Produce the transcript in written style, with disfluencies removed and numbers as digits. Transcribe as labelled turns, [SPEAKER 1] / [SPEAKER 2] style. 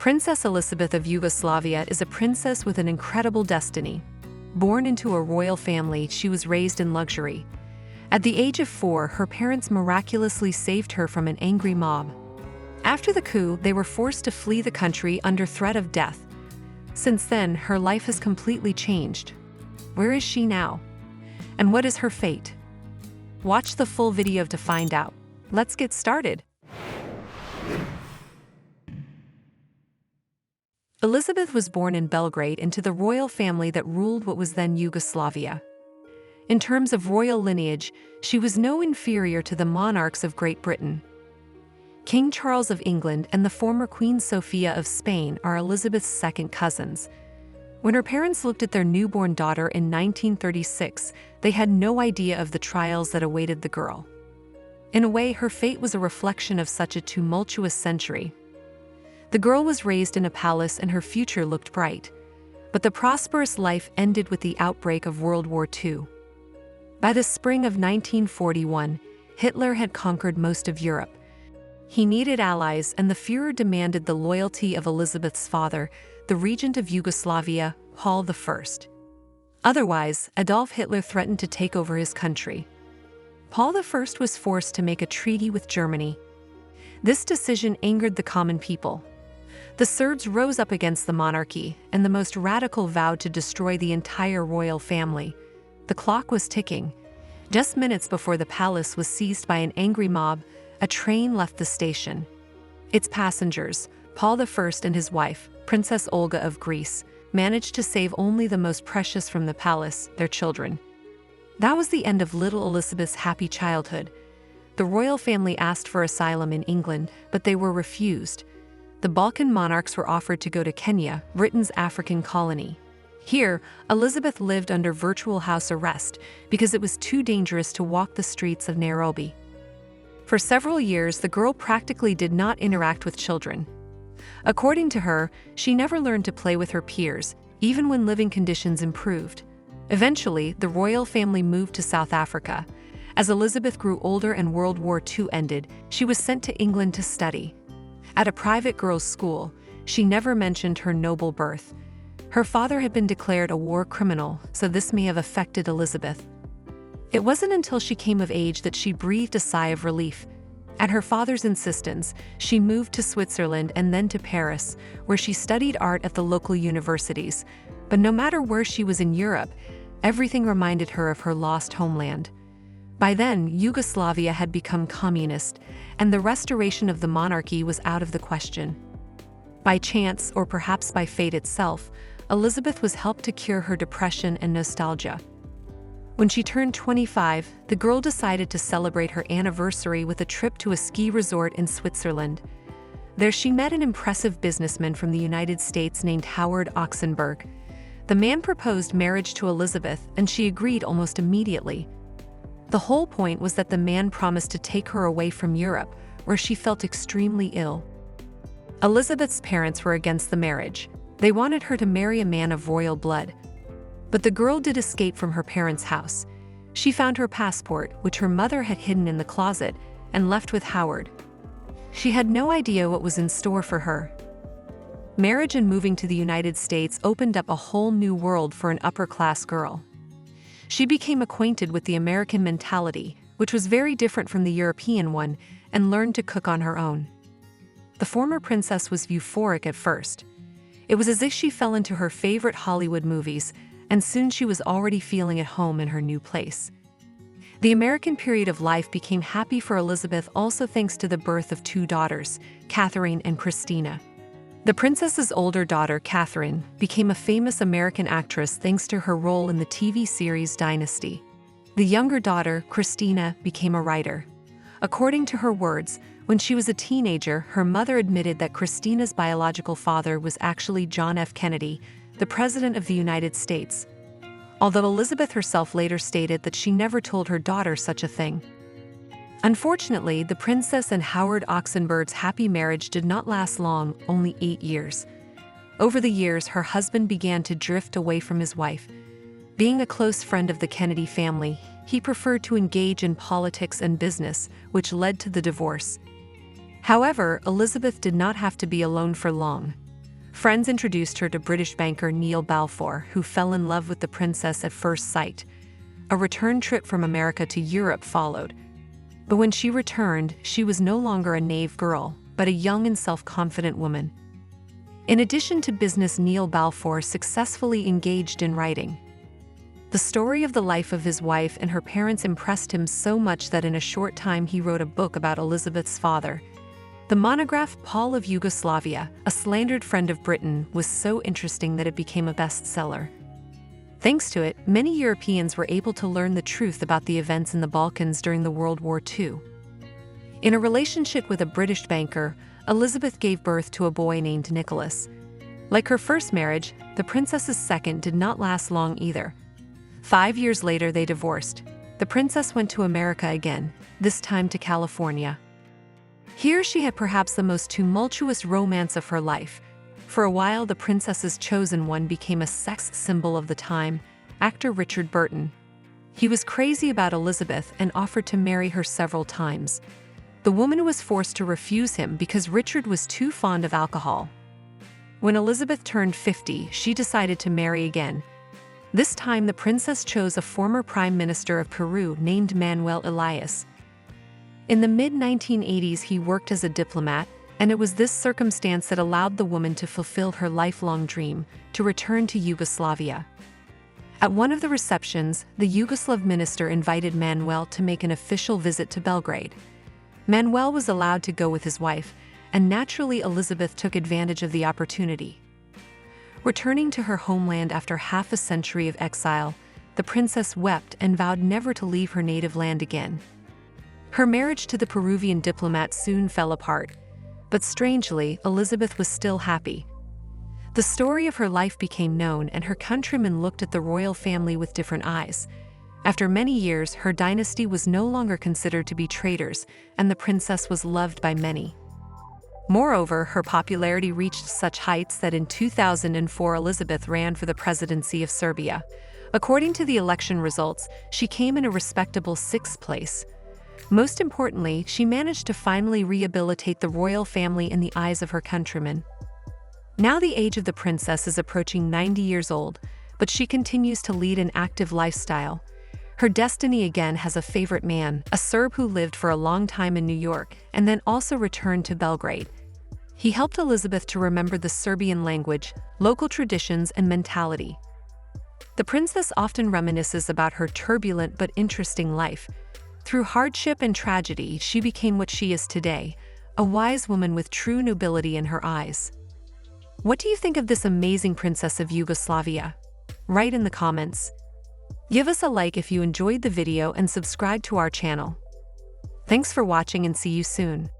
[SPEAKER 1] Princess Elisabeth of Yugoslavia is a princess with an incredible destiny. Born into a royal family, she was raised in luxury. At the age of 4, her parents miraculously saved her from an angry mob. After the coup, they were forced to flee the country under threat of death. Since then, her life has completely changed. Where is she now? And what is her fate? Watch the full video to find out. Let's get started. Elisabeth was born in Belgrade into the royal family that ruled what was then Yugoslavia. In terms of royal lineage, she was no inferior to the monarchs of Great Britain. King Charles of England and the former Queen Sophia of Spain are Elizabeth's second cousins. When her parents looked at their newborn daughter in 1936, they had no idea of the trials that awaited the girl. In a way, her fate was a reflection of such a tumultuous century. The girl was raised in a palace and her future looked bright. But the prosperous life ended with the outbreak of World War II. By the spring of 1941, Hitler had conquered most of Europe. He needed allies, and the Führer demanded the loyalty of Elizabeth's father, the regent of Yugoslavia, Paul I. Otherwise, Adolf Hitler threatened to take over his country. Paul I was forced to make a treaty with Germany. This decision angered the common people. The Serbs rose up against the monarchy, and the most radical vowed to destroy the entire royal family. The clock was ticking. Just minutes before the palace was seized by an angry mob, a train left the station. Its passengers, Paul I and his wife, Princess Olga of Greece, managed to save only the most precious from the palace, their children. That was the end of little Elizabeth's happy childhood. The royal family asked for asylum in England, but they were refused. The Balkan monarchs were offered to go to Kenya, Britain's African colony. Here, Elizabeth lived under virtual house arrest because it was too dangerous to walk the streets of Nairobi. For several years, the girl practically did not interact with children. According to her, she never learned to play with her peers, even when living conditions improved. Eventually, the royal family moved to South Africa. As Elizabeth grew older and World War II ended, she was sent to England to study. At a private girls' school, she never mentioned her noble birth. Her father had been declared a war criminal, so this may have affected Elizabeth. It wasn't until she came of age that she breathed a sigh of relief. At her father's insistence, she moved to Switzerland and then to Paris, where she studied art at the local universities. But no matter where she was in Europe, everything reminded her of her lost homeland. By then, Yugoslavia had become communist, and the restoration of the monarchy was out of the question. By chance, or perhaps by fate itself, Elizabeth was helped to cure her depression and nostalgia. When she turned 25, the girl decided to celebrate her anniversary with a trip to a ski resort in Switzerland. There she met an impressive businessman from the United States named Howard Oxenberg. The man proposed marriage to Elizabeth, and she agreed almost immediately. The whole point was that the man promised to take her away from Europe, where she felt extremely ill. Elizabeth's parents were against the marriage. They wanted her to marry a man of royal blood. But the girl did escape from her parents' house. She found her passport, which her mother had hidden in the closet, and left with Howard. She had no idea what was in store for her. Marriage and moving to the United States opened up a whole new world for an upper-class girl. She became acquainted with the American mentality, which was very different from the European one, and learned to cook on her own. The former princess was euphoric at first. It was as if she fell into her favorite Hollywood movies, and soon she was already feeling at home in her new place. The American period of life became happy for Elizabeth also thanks to the birth of 2 daughters, Catherine and Christina. The princess's older daughter, Catherine, became a famous American actress thanks to her role in the TV series Dynasty. The younger daughter, Christina, became a writer. According to her words, when she was a teenager, her mother admitted that Christina's biological father was actually John F. Kennedy, the President of the United States. Although Elizabeth herself later stated that she never told her daughter such a thing. Unfortunately, the princess and Howard Oxenberg's happy marriage did not last long, only 8 years. Over the years, her husband began to drift away from his wife. Being a close friend of the Kennedy family, he preferred to engage in politics and business, which led to the divorce. However, Elizabeth did not have to be alone for long. Friends introduced her to British banker Neil Balfour, who fell in love with the princess at first sight. A return trip from America to Europe followed. But when she returned, she was no longer a naive girl, but a young and self-confident woman. In addition to business, Neil Balfour successfully engaged in writing. The story of the life of his wife and her parents impressed him so much that in a short time he wrote a book about Elisabeth's father. The monograph Paul of Yugoslavia, a slandered friend of Britain, was so interesting that it became a bestseller. Thanks to it, many Europeans were able to learn the truth about the events in the Balkans during the World War II. In a relationship with a British banker, Elisabeth gave birth to a boy named Nicholas. Like her first marriage, the princess's second did not last long either. 5 years later, they divorced. The princess went to America again, this time to California. Here she had perhaps the most tumultuous romance of her life. For a while, the princess's chosen one became a sex symbol of the time, actor Richard Burton. He was crazy about Elisabeth and offered to marry her several times. The woman was forced to refuse him because Richard was too fond of alcohol. When Elisabeth turned 50, she decided to marry again. This time, the princess chose a former prime minister of Peru named Manuel Elias. In the mid-1980s, he worked as a diplomat, and it was this circumstance that allowed the woman to fulfill her lifelong dream, to return to Yugoslavia. At one of the receptions, the Yugoslav minister invited Manuel to make an official visit to Belgrade. Manuel was allowed to go with his wife, and naturally Elisabeth took advantage of the opportunity. Returning to her homeland after half a century of exile, the princess wept and vowed never to leave her native land again. Her marriage to the Peruvian diplomat soon fell apart, but strangely, Elisabeth was still happy. The story of her life became known, and her countrymen looked at the royal family with different eyes. After many years, her dynasty was no longer considered to be traitors, and the princess was loved by many. Moreover, her popularity reached such heights that in 2004 Elisabeth ran for the presidency of Serbia. According to the election results, she came in a respectable 6th place. Most importantly, she managed to finally rehabilitate the royal family in the eyes of her countrymen. Now the age of the princess is approaching 90 years old, but she continues to lead an active lifestyle. Her destiny again has a favorite man, a Serb who lived for a long time in New York and then also returned to Belgrade. He helped Elisabeth to remember the Serbian language, local traditions, and mentality. The princess often reminisces about her turbulent but interesting life. Through hardship and tragedy, she became what she is today, a wise woman with true nobility in her eyes. What do you think of this amazing princess of Yugoslavia? Write in the comments. Give us a like if you enjoyed the video and subscribe to our channel. Thanks for watching and see you soon.